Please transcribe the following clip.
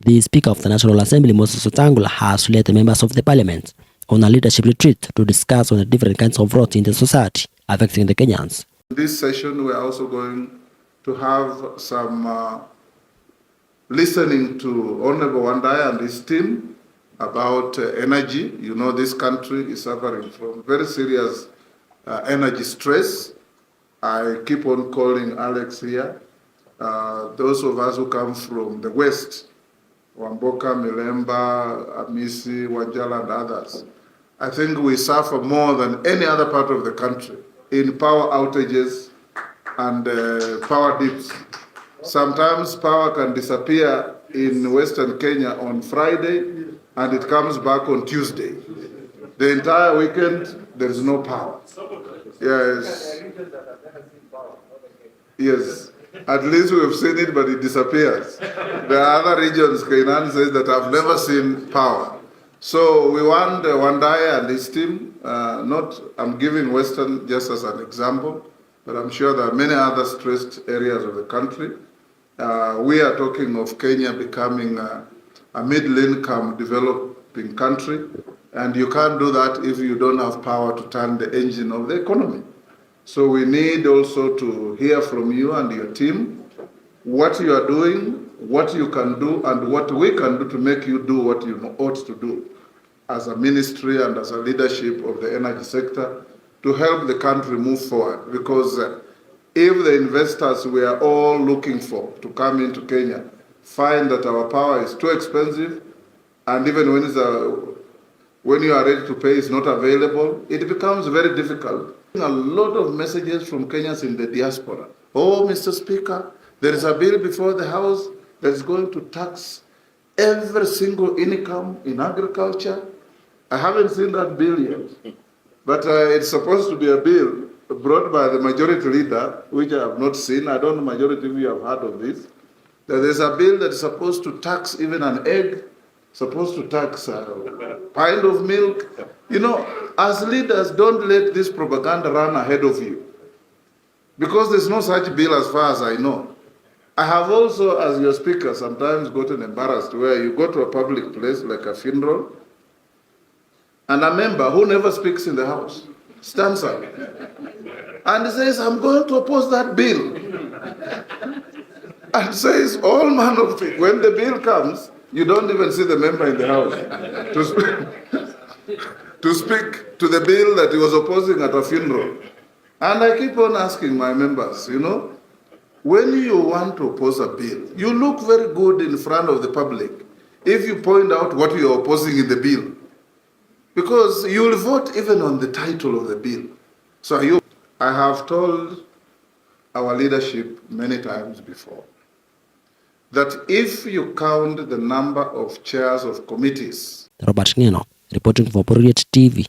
The Speaker of the National Assembly, Moses Wetangula, has led the members of the Parliament on a leadership retreat to discuss on the different kinds of rot in the society affecting the Kenyans. In this session, we are also going to have some listening to Honorable Wandai and his team about energy. You know, this country is suffering from very serious energy stress. I keep on calling Alex here. Those of us who come from the West, Wamboka, Milemba, Amisi, Wajala, and others, I think we suffer more than any other part of the country in power outages and power dips. Sometimes power can disappear in Western Kenya on Friday and it comes back on Tuesday. The entire weekend, there is no power. Yes. Yes. At least we have seen it, but it disappears. There are other regions, Kainan says, that have never seen power. So we want Wandai and his team, I'm giving Western just as an example, but I'm sure there are many other stressed areas of the country. We are talking of Kenya becoming a middle-income developing country, and you can't do that if you don't have power to turn the engine of the economy. So we need also to hear from you and your team what you are doing, what you can do, and what we can do to make you do what you ought to do as a ministry and as a leadership of the energy sector to help the country move forward. Because if the investors we are all looking for to come into Kenya find that our power is too expensive, and even when you are ready to pay is not available, it becomes very difficult. A lot of messages from Kenyans in the diaspora. Oh, Mr. Speaker, there is a bill before the House that is going to tax every single income in agriculture. I haven't seen that bill yet, but it's supposed to be a bill brought by the majority leader, which I have not seen. I don't know majority of you have heard of this. That there's a bill that is supposed to tax even an egg, supposed to tax a pint of milk. You know, as leaders, don't let this propaganda run ahead of you. Because there's no such bill as far as I know. I have also, as your speaker, sometimes gotten embarrassed where you go to a public place like a funeral, and a member who never speaks in the house stands up and says, I'm going to oppose that bill. And says all manner of things. When the bill comes, you don't even see the member in the house to speak to the bill that he was opposing at a funeral. And I keep on asking my members, you know, when you want to oppose a bill, you look very good in front of the public if you point out what you are opposing in the bill. Because you will vote even on the title of the bill. So I have told our leadership many times before that if you count the number of chairs of committees. Robert Ngeno, reporting for Bororiet TV.